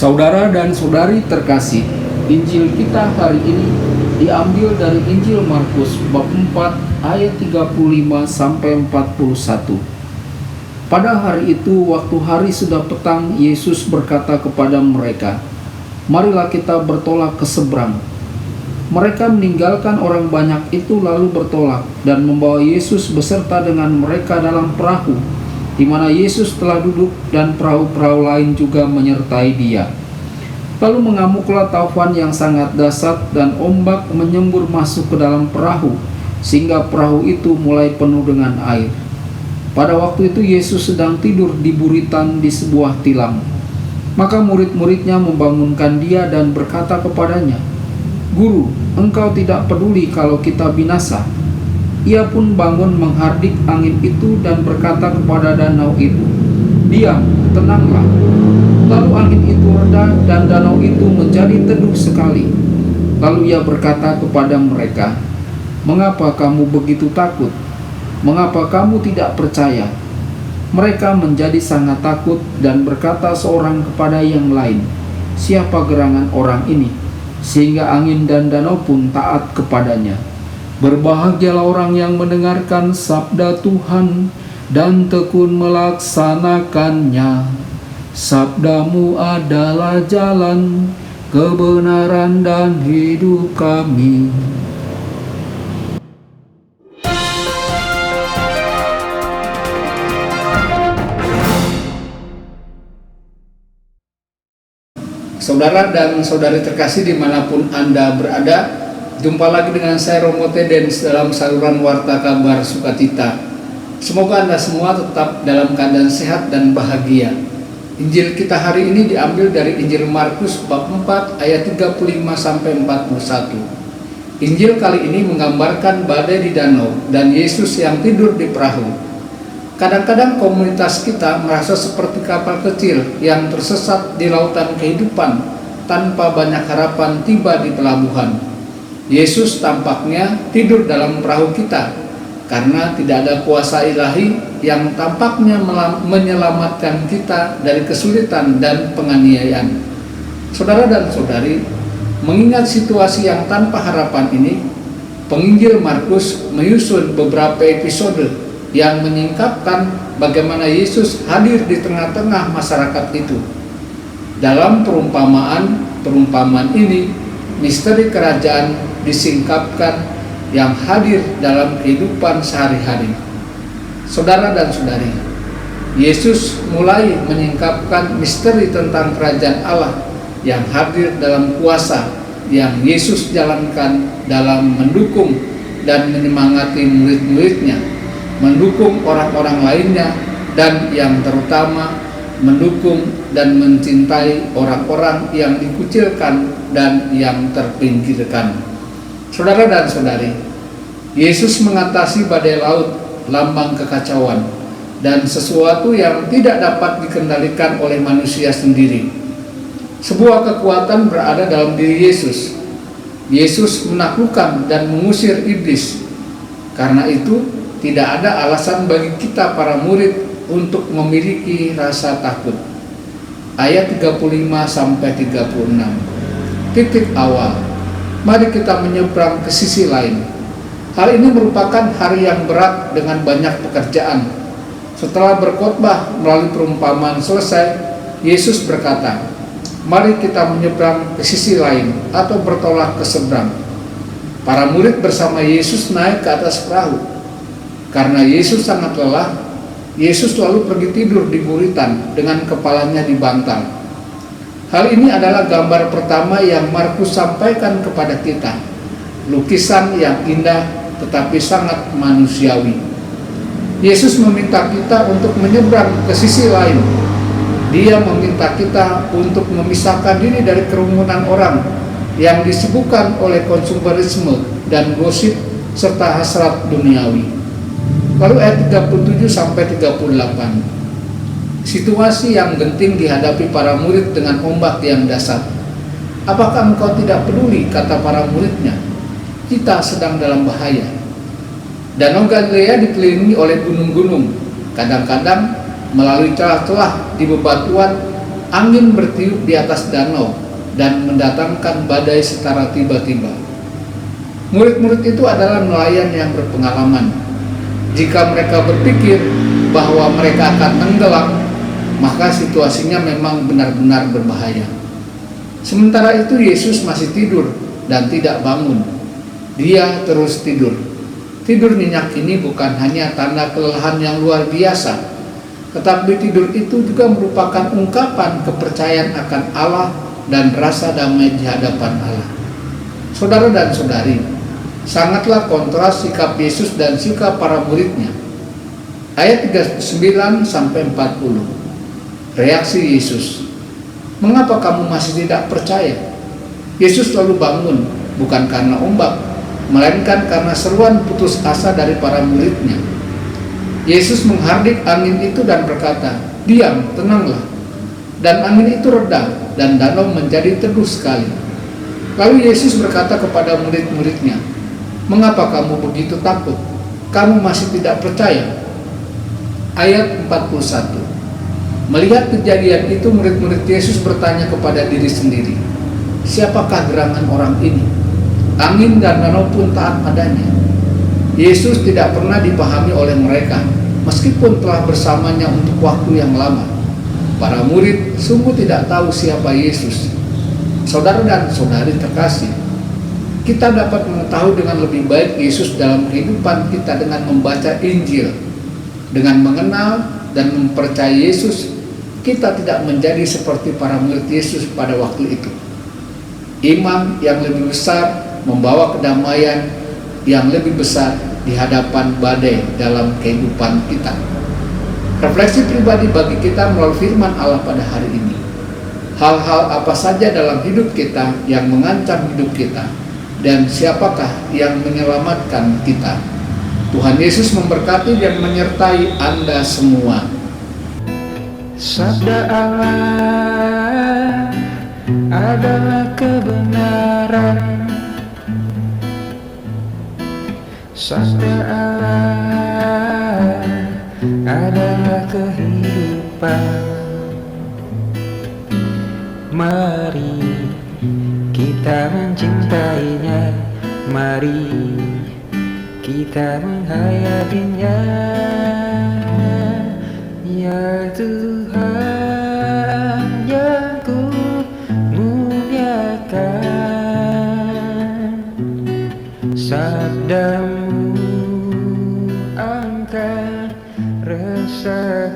Saudara dan saudari terkasih, Injil kita hari ini diambil dari Injil Markus bab 4 ayat 35 sampai 41. Pada hari itu, waktu hari sudah petang, Yesus berkata kepada mereka, "Marilah kita bertolak ke seberang." Mereka meninggalkan orang banyak itu lalu bertolak dan membawa Yesus beserta dengan mereka dalam perahu, di mana Yesus telah duduk dan perahu-perahu lain juga menyertai Dia. Lalu mengamuklah taufan yang sangat dahsyat dan ombak menyembur masuk ke dalam perahu, sehingga perahu itu mulai penuh dengan air. Pada waktu itu Yesus sedang tidur di buritan di sebuah tilam. Maka murid-muridnya membangunkan Dia dan berkata kepadanya, "Guru, Engkau tidak peduli kalau kita binasa." Ia pun bangun menghardik angin itu dan berkata kepada danau itu, "Diam, tenanglah." Lalu angin itu reda dan danau itu menjadi teduh sekali. Lalu Ia berkata kepada mereka, "Mengapa kamu begitu takut? Mengapa kamu tidak percaya?" Mereka menjadi sangat takut dan berkata seorang kepada yang lain, "Siapa gerangan orang ini, sehingga angin dan danau pun taat kepadanya?" Berbahagialah orang yang mendengarkan sabda Tuhan dan tekun melaksanakannya. Sabdamu adalah jalan, kebenaran dan hidup kami. Saudara dan saudari terkasih dimanapun Anda berada, jumpa lagi dengan saya Romo Tedens dalam saluran Warta Kabar Sukacita. Semoga Anda semua tetap dalam keadaan sehat dan bahagia. Injil kita hari ini diambil dari Injil Markus bab 4 ayat 35 sampai 41. Injil kali ini menggambarkan badai di danau dan Yesus yang tidur di perahu. Kadang-kadang komunitas kita merasa seperti kapal kecil yang tersesat di lautan kehidupan tanpa banyak harapan tiba di pelabuhan. Yesus tampaknya tidur dalam perahu kita karena tidak ada kuasa ilahi yang tampaknya menyelamatkan kita dari kesulitan dan penganiayaan. Saudara dan saudari, mengingat situasi yang tanpa harapan ini, penginjil Markus menyusun beberapa episode yang menyingkapkan bagaimana Yesus hadir di tengah-tengah masyarakat itu. Dalam perumpamaan ini, misteri kerajaan disingkapkan yang hadir dalam kehidupan sehari-hari. Saudara dan saudari, Yesus mulai menyingkapkan misteri tentang kerajaan Allah yang hadir dalam kuasa yang Yesus jalankan dalam mendukung dan menyemangati murid-muridnya, mendukung orang-orang lainnya, dan yang terutama mendukung dan mencintai orang-orang yang dikucilkan dan yang terpinggirkan. Saudara dan saudari, Yesus mengatasi badai laut, lambang kekacauan, dan sesuatu yang tidak dapat dikendalikan oleh manusia sendiri. Sebuah kekuatan berada dalam diri Yesus. Yesus menaklukkan dan mengusir iblis. Karena itu, tidak ada alasan bagi kita para murid untuk memiliki rasa takut. Ayat 35 sampai 36. Titik awal. Mari kita menyeberang ke sisi lain. Hal ini merupakan hari yang berat dengan banyak pekerjaan. Setelah berkhotbah melalui perumpamaan selesai, Yesus berkata, "Mari kita menyeberang ke sisi lain atau bertolak ke seberang." Para murid bersama Yesus naik ke atas perahu. Karena Yesus sangat lelah, Yesus lalu pergi tidur di buritan dengan kepalanya di bantal. Hal ini adalah gambar pertama yang Markus sampaikan kepada kita. Lukisan yang indah tetapi sangat manusiawi. Yesus meminta kita untuk menyeberang ke sisi lain. Dia meminta kita untuk memisahkan diri dari kerumunan orang yang disibukkan oleh konsumerisme dan gosip serta hasrat duniawi. Lalu ayat 37 sampai 38. Situasi yang genting dihadapi para murid dengan ombak yang dahsyat. "Apakah engkau tidak peduli?" kata para muridnya. "Kita sedang dalam bahaya." Danau Galilea dikelilingi oleh gunung-gunung. Kadang-kadang melalui celah-celah di bebatuan angin bertiup di atas danau dan mendatangkan badai secara tiba-tiba. Murid-murid itu adalah nelayan yang berpengalaman. Jika mereka berpikir bahwa mereka akan tenggelam, maka situasinya memang benar-benar berbahaya. Sementara itu Yesus masih tidur dan tidak bangun. Dia terus tidur. Tidur nyenyak ini bukan hanya tanda kelelahan yang luar biasa, tetapi tidur itu juga merupakan ungkapan kepercayaan akan Allah dan rasa damai di hadapan Allah. Saudara dan saudari, sangatlah kontras sikap Yesus dan sikap para muridnya. Ayat 39-40. Reaksi Yesus. Mengapa kamu masih tidak percaya? Yesus lalu bangun, bukan karena ombak, melainkan karena seruan putus asa dari para muridnya. Yesus menghardik angin itu dan berkata, "Diam, tenanglah." Dan angin itu reda dan danau menjadi teduh sekali. Lalu Yesus berkata kepada murid-muridnya, "Mengapa kamu begitu takut? Kamu masih tidak percaya?" Ayat 41. Melihat kejadian itu, murid-murid Yesus bertanya kepada diri sendiri, "Siapakah gerangan orang ini? Angin dan danau pun taat padanya." Yesus tidak pernah dipahami oleh mereka, meskipun telah bersamanya untuk waktu yang lama. Para murid sungguh tidak tahu siapa Yesus. Saudara dan saudari terkasih, kita dapat mengetahui dengan lebih baik Yesus dalam kehidupan kita dengan membaca Injil. Dengan mengenal dan mempercayai Yesus, kita tidak menjadi seperti para murid Yesus pada waktu itu. Iman yang lebih besar membawa kedamaian yang lebih besar di hadapan badai dalam kehidupan kita. Refleksi pribadi bagi kita melalui firman Allah pada hari ini. Hal-hal apa saja dalam hidup kita yang mengancam hidup kita, dan siapakah yang menyelamatkan kita? Tuhan Yesus memberkati dan menyertai Anda semua. Sabda Allah adalah kebenaran. Sabda Allah adalah kehidupan. Mari kita mencintainya, mari kita menghayatinya. Ya Tuhan yang ku muliakan, sabdamu angkat rasa